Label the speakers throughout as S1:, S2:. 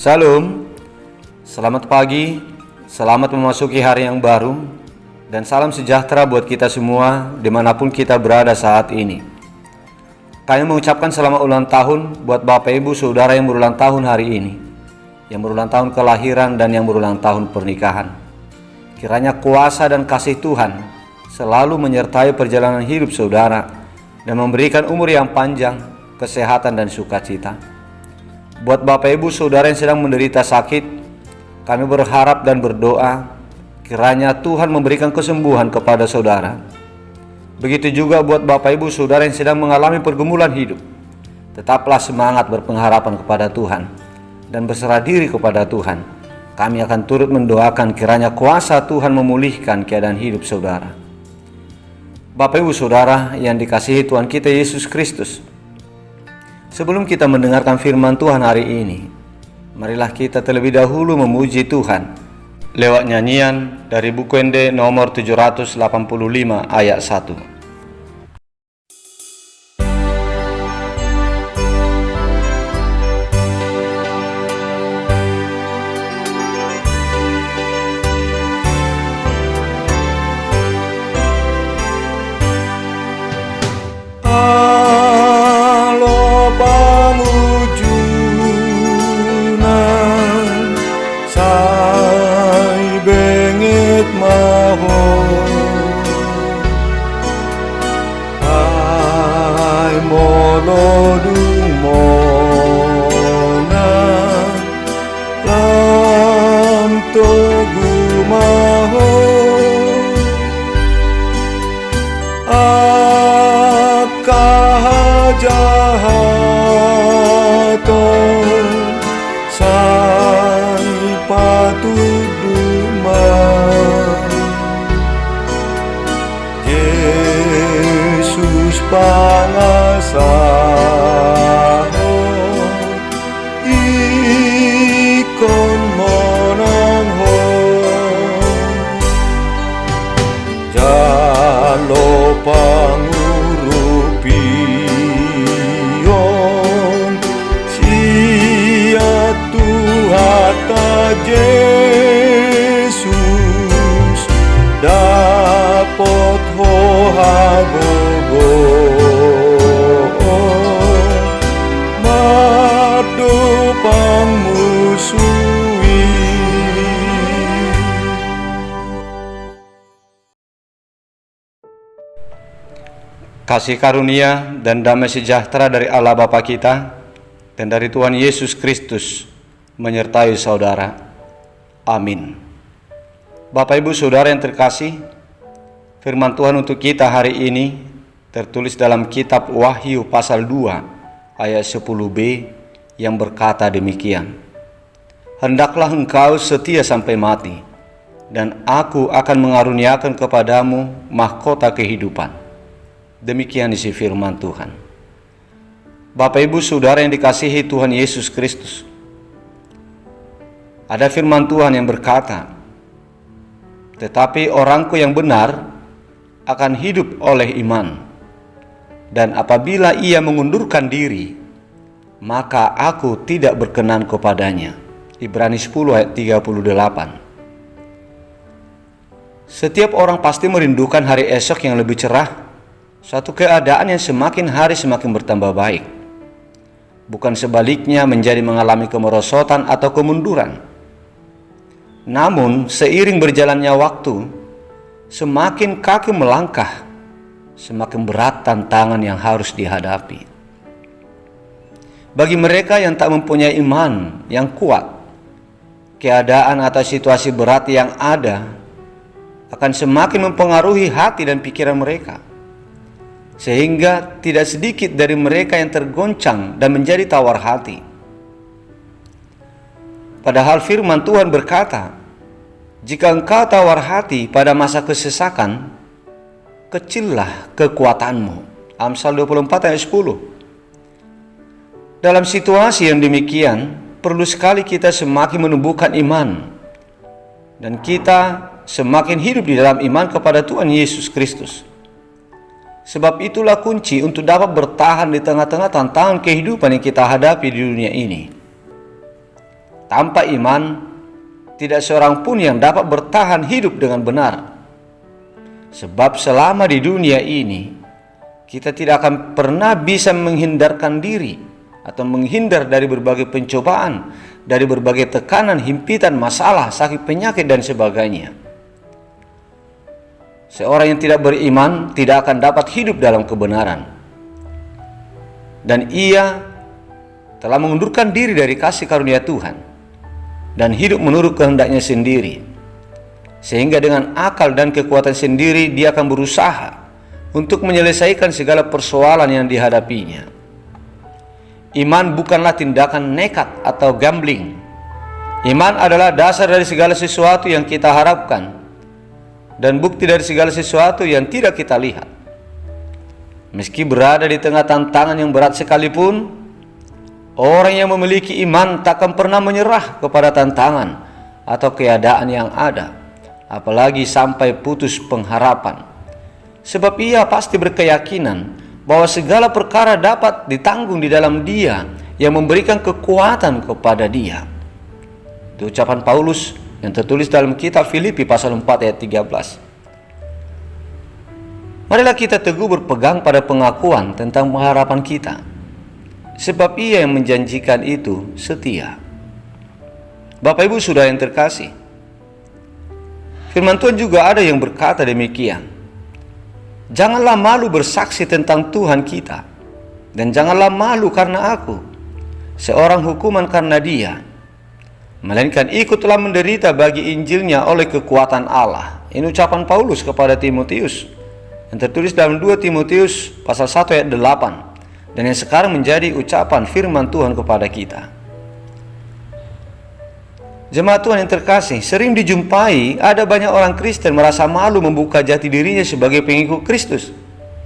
S1: Salam, selamat pagi, selamat memasuki hari yang baru, dan salam sejahtera buat kita semua dimanapun kita berada saat ini. Kami mengucapkan selamat ulang tahun buat Bapak Ibu Saudara yang berulang tahun hari ini, yang berulang tahun kelahiran dan yang berulang tahun pernikahan. Kiranya kuasa dan kasih Tuhan selalu menyertai perjalanan hidup saudara dan memberikan umur yang panjang, kesehatan dan sukacita. Buat Bapak Ibu Saudara yang sedang menderita sakit, kami berharap dan berdoa kiranya Tuhan memberikan kesembuhan kepada saudara. Begitu juga buat Bapak Ibu Saudara yang sedang mengalami pergumulan hidup. Tetaplah semangat berpengharapan kepada Tuhan dan berserah diri kepada Tuhan. Kami akan turut mendoakan kiranya kuasa Tuhan memulihkan keadaan hidup saudara. Bapak Ibu Saudara yang dikasihi Tuhan kita Yesus Kristus, sebelum kita mendengarkan firman Tuhan hari ini, marilah kita terlebih dahulu memuji Tuhan lewat nyanyian dari buku Ende nomor 785 ayat 1. Kasih karunia dan damai sejahtera dari Allah Bapa kita dan dari Tuhan Yesus Kristus menyertai saudara. Amin. Bapak Ibu Saudara yang terkasih, firman Tuhan untuk kita hari ini tertulis dalam kitab Wahyu pasal 2 ayat 10b yang berkata demikian. Hendaklah engkau setia sampai mati, dan aku akan mengaruniakan kepadamu mahkota kehidupan. Demikian isi firman Tuhan. Bapak Ibu Saudara yang dikasihi Tuhan Yesus Kristus, ada firman Tuhan yang berkata, tetapi orangku yang benar akan hidup oleh iman, dan apabila ia mengundurkan diri, maka aku tidak berkenan kepadanya. Ibrani 10 ayat 38. Setiap orang pasti merindukan hari esok yang lebih cerah, suatu keadaan yang semakin hari semakin bertambah baik, bukan sebaliknya menjadi mengalami kemerosotan atau kemunduran. Namun seiring berjalannya waktu, semakin kaki melangkah, semakin berat tantangan yang harus dihadapi. Bagi mereka yang tak mempunyai iman yang kuat, keadaan atau situasi berat yang ada akan semakin mempengaruhi hati dan pikiran mereka, sehingga tidak sedikit dari mereka yang tergoncang dan menjadi tawar hati. Padahal firman Tuhan berkata, jika engkau tawar hati pada masa kesesakan, kecillah kekuatanmu. Amsal 24 ayat 10. Dalam situasi yang demikian, perlu sekali kita semakin menumbuhkan iman, dan kita semakin hidup di dalam iman kepada Tuhan Yesus Kristus. Sebab itulah kunci untuk dapat bertahan di tengah-tengah tantangan kehidupan yang kita hadapi di dunia ini. Tanpa iman, tidak seorang pun yang dapat bertahan hidup dengan benar. Sebab selama di dunia ini, kita tidak akan pernah bisa menghindarkan diri atau menghindar dari berbagai pencobaan, dari berbagai tekanan, himpitan, masalah, sakit, penyakit, dan sebagainya. Seorang yang tidak beriman tidak akan dapat hidup dalam kebenaran. Dan ia telah mengundurkan diri dari kasih karunia Tuhan dan hidup menurut kehendaknya sendiri. Sehingga dengan akal dan kekuatan sendiri dia akan berusaha untuk menyelesaikan segala persoalan yang dihadapinya. Iman bukanlah tindakan nekat atau gambling. Iman adalah dasar dari segala sesuatu yang kita harapkan dan bukti dari segala sesuatu yang tidak kita lihat. Meski berada di tengah tantangan yang berat sekalipun, orang yang memiliki iman takkan pernah menyerah kepada tantangan atau keadaan yang ada, apalagi sampai putus pengharapan. Sebab ia pasti berkeyakinan bahwa segala perkara dapat ditanggung di dalam Dia yang memberikan kekuatan kepada dia. Itu ucapan Paulus yang tertulis dalam kitab Filipi pasal 4 ayat 13. Marilah kita teguh berpegang pada pengakuan tentang pengharapan kita, sebab Ia yang menjanjikan itu setia. Bapak Ibu Saudara yang terkasih, firman Tuhan juga ada yang berkata demikian. Janganlah malu bersaksi tentang Tuhan kita, dan janganlah malu karena aku, seorang hukuman karena Dia, melainkan ikutlah menderita bagi Injilnya oleh kekuatan Allah. Ini ucapan Paulus kepada Timotius yang tertulis dalam 2 Timotius pasal 1 ayat 8, dan yang sekarang menjadi ucapan firman Tuhan kepada kita. Jemaat Tuhan yang terkasih, sering dijumpai ada banyak orang Kristen merasa malu membuka jati dirinya sebagai pengikut Kristus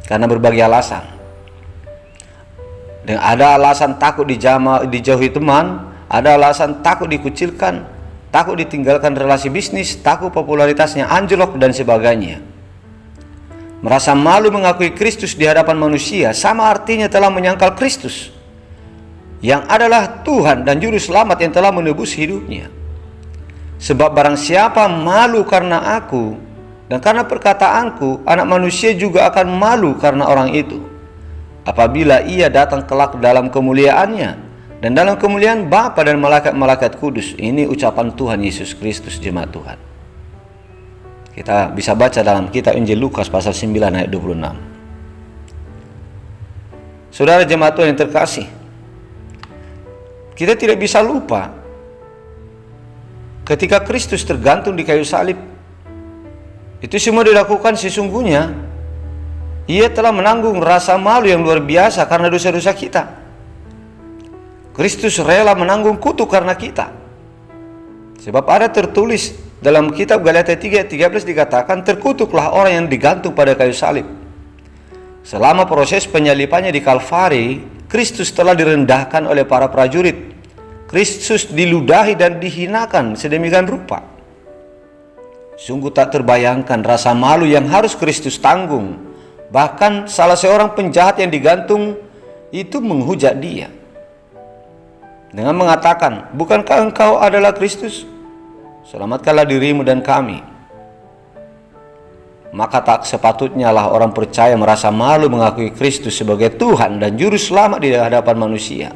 S1: karena berbagai alasan. Dan ada alasan takut dijauhi teman, ada alasan takut dikucilkan, takut ditinggalkan relasi bisnis, takut popularitasnya anjlok, dan sebagainya. Merasa malu mengakui Kristus di hadapan manusia sama artinya telah menyangkal Kristus yang adalah Tuhan dan Juru Selamat yang telah menebus hidupnya. Sebab barang siapa malu karena aku dan karena perkataanku, anak manusia juga akan malu karena orang itu, apabila ia datang kelak dalam kemuliaannya dan dalam kemuliaan Bapa dan malaikat-malaikat kudus. Ini ucapan Tuhan Yesus Kristus, jemaat Tuhan. Kita bisa baca dalam kitab Injil Lukas pasal 9 ayat 26. Saudara jemaat Tuhan yang terkasih, kita tidak bisa lupa ketika Kristus tergantung di kayu salib, itu semua dilakukan sesungguhnya Ia telah menanggung rasa malu yang luar biasa karena dosa-dosa kita. Kristus rela menanggung kutuk karena kita. Sebab ada tertulis dalam kitab Galatia 3 ayat 13 dikatakan, terkutuklah orang yang digantung pada kayu salib. Selama proses penyalipannya di Kalvari, Kristus telah direndahkan oleh para prajurit. Kristus diludahi dan dihinakan sedemikian rupa. Sungguh tak terbayangkan rasa malu yang harus Kristus tanggung. Bahkan salah seorang penjahat yang digantung itu menghujat Dia dengan mengatakan, bukankah engkau adalah Kristus? Selamatkanlah dirimu dan kami. Maka tak sepatutnya lah orang percaya merasa malu mengakui Kristus sebagai Tuhan dan Juru Selamat di hadapan manusia.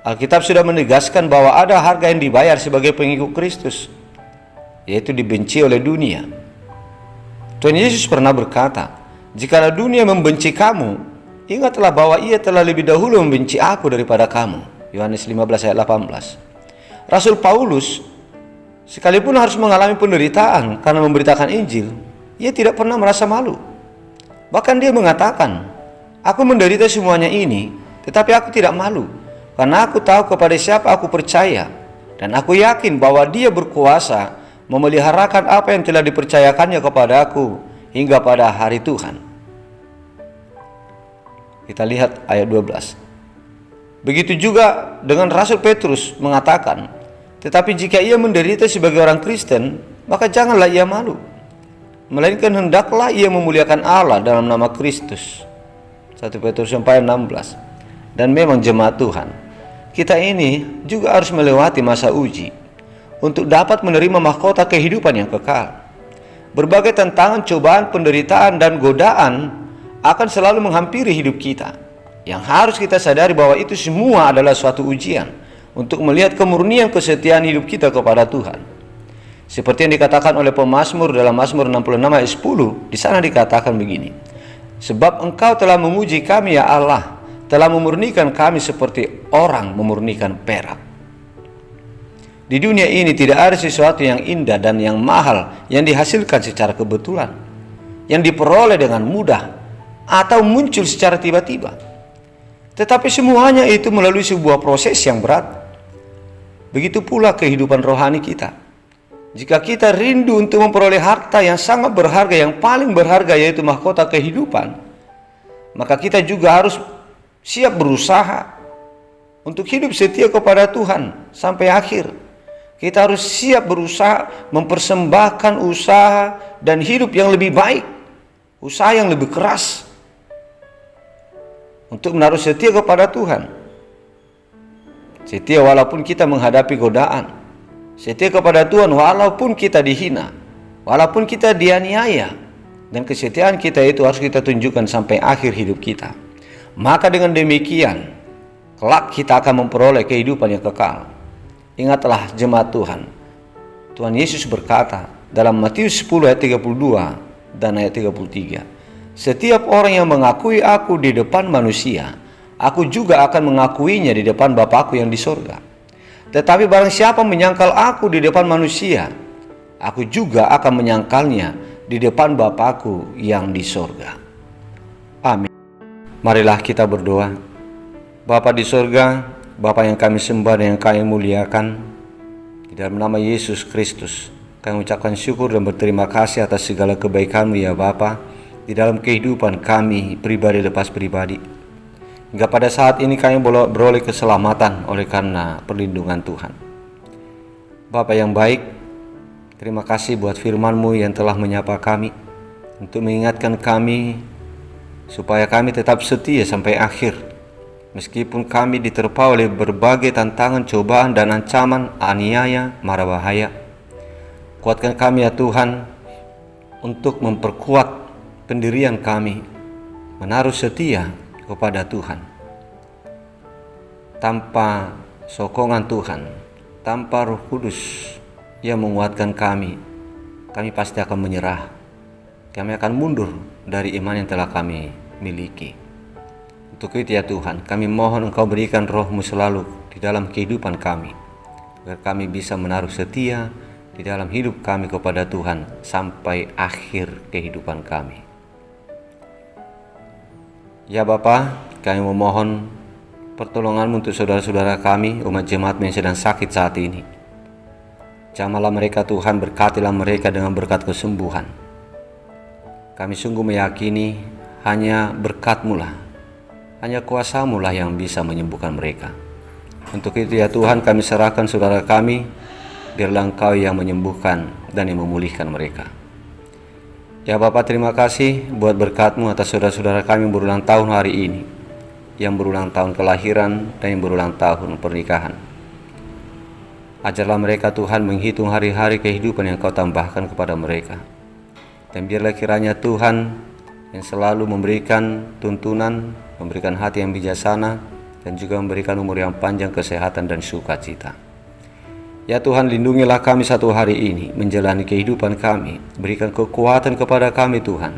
S1: Alkitab sudah menegaskan bahwa ada harga yang dibayar sebagai pengikut Kristus, yaitu dibenci oleh dunia. Tuhan Yesus pernah berkata, jikalau dunia membenci kamu, ingatlah bahwa Ia telah lebih dahulu membenci aku daripada kamu. Yohanes 15 ayat 18. Rasul Paulus sekalipun harus mengalami penderitaan karena memberitakan Injil, ia tidak pernah merasa malu. Bahkan dia mengatakan, aku menderita semuanya ini, tetapi aku tidak malu, karena aku tahu kepada siapa aku percaya, dan aku yakin bahwa Dia berkuasa memeliharakan apa yang telah dipercayakannya kepada aku hingga pada hari Tuhan. Kita lihat ayat 12. Begitu juga dengan Rasul Petrus mengatakan, tetapi jika ia menderita sebagai orang Kristen, maka janganlah ia malu, melainkan hendaklah ia memuliakan Allah dalam nama Kristus. 1 Petrus 4 ayat 16. Dan memang jemaat Tuhan, kita ini juga harus melewati masa uji untuk dapat menerima mahkota kehidupan yang kekal. Berbagai tantangan, cobaan, penderitaan, dan godaan akan selalu menghampiri hidup kita. Yang harus kita sadari bahwa itu semua adalah suatu ujian untuk melihat kemurnian kesetiaan hidup kita kepada Tuhan. Seperti yang dikatakan oleh pemazmur dalam Mazmur 66 ayat 10, di sana dikatakan begini: sebab Engkau telah menguji kami ya Allah, telah memurnikan kami seperti orang memurnikan perak. Di dunia ini tidak ada sesuatu yang indah dan yang mahal yang dihasilkan secara kebetulan, yang diperoleh dengan mudah atau muncul secara tiba-tiba. Tetapi semuanya itu melalui sebuah proses yang berat. Begitu pula kehidupan rohani kita. Jika kita rindu untuk memperoleh harta yang sangat berharga, yang paling berharga, yaitu mahkota kehidupan, maka kita juga harus siap berusaha untuk hidup setia kepada Tuhan sampai akhir. Kita harus siap berusaha mempersembahkan usaha dan hidup yang lebih baik, usaha yang lebih keras untuk menaruh setia kepada Tuhan. Setia walaupun kita menghadapi godaan, setia kepada Tuhan walaupun kita dihina, walaupun kita dianiaya, dan kesetiaan kita itu harus kita tunjukkan sampai akhir hidup kita. Maka dengan demikian, kelak kita akan memperoleh kehidupan yang kekal. Ingatlah jemaat Tuhan, Tuhan Yesus berkata dalam Matius 10 ayat 32 dan ayat 33, setiap orang yang mengakui aku di depan manusia, aku juga akan mengakuinya di depan Bapakku yang di sorga. Tetapi barang siapa menyangkal aku di depan manusia, aku juga akan menyangkalnya di depan Bapakku yang di sorga. Amin. Marilah kita berdoa. Bapa di sorga, Bapa yang kami sembah dan yang kami muliakan, di dalam nama Yesus Kristus, kami ucapkan syukur dan berterima kasih atas segala kebaikan-Mu ya Bapa, di dalam kehidupan kami pribadi lepas pribadi. Hingga pada saat ini kami beroleh keselamatan oleh karena perlindungan Tuhan. Bapa yang baik, terima kasih buat firman-Mu yang telah menyapa kami, untuk mengingatkan kami supaya kami tetap setia sampai akhir. Meskipun kami diterpa oleh berbagai tantangan, cobaan, dan ancaman, aniaya, mara bahaya, kuatkan kami ya Tuhan untuk memperkuat pendirian kami, menaruh setia kepada Tuhan. Tanpa sokongan Tuhan, tanpa Roh Kudus yang menguatkan kami pasti akan menyerah. Kami akan mundur dari iman yang telah kami miliki. Untuk itu ya Tuhan, kami mohon Engkau berikan Roh-Mu selalu di dalam kehidupan kami, agar kami bisa menaruh setia di dalam hidup kami kepada Tuhan sampai akhir kehidupan kami. Ya Bapa, kami memohon pertolongan-Mu untuk saudara-saudara kami, umat jemaat yang sedang sakit saat ini. Jamahlah mereka Tuhan, berkatilah mereka dengan berkat kesembuhan. Kami sungguh meyakini hanya berkat-Mu lah, hanya kuasa-Mu lah yang bisa menyembuhkan mereka. Untuk itu ya Tuhan, kami serahkan saudara kami, biarlah Engkau yang menyembuhkan dan yang memulihkan mereka. Ya Bapa, terima kasih buat berkat-Mu atas saudara-saudara kami yang berulang tahun hari ini, yang berulang tahun kelahiran dan yang berulang tahun pernikahan. Ajarlah mereka Tuhan menghitung hari-hari kehidupan yang Kau tambahkan kepada mereka. Dan biarlah kiranya Tuhan yang selalu memberikan tuntunan, memberikan hati yang bijaksana, dan juga memberikan umur yang panjang, kesehatan, dan sukacita. Ya Tuhan, lindungilah kami satu hari ini, menjalani kehidupan kami. Berikan kekuatan kepada kami Tuhan,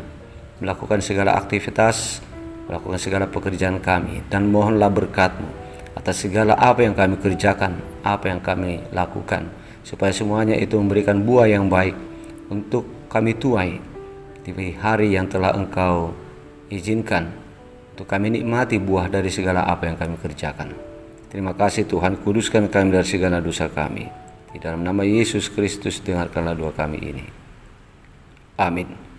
S1: melakukan segala aktivitas, melakukan segala pekerjaan kami. Dan mohonlah berkat-Mu atas segala apa yang kami kerjakan, apa yang kami lakukan, supaya semuanya itu memberikan buah yang baik untuk kami tuai di hari yang telah Engkau izinkan, untuk kami nikmati buah dari segala apa yang kami kerjakan. Terima kasih Tuhan, kuduskan kami dari segala dosa kami. Di dalam nama Yesus Kristus, dengarkanlah doa kami ini. Amin.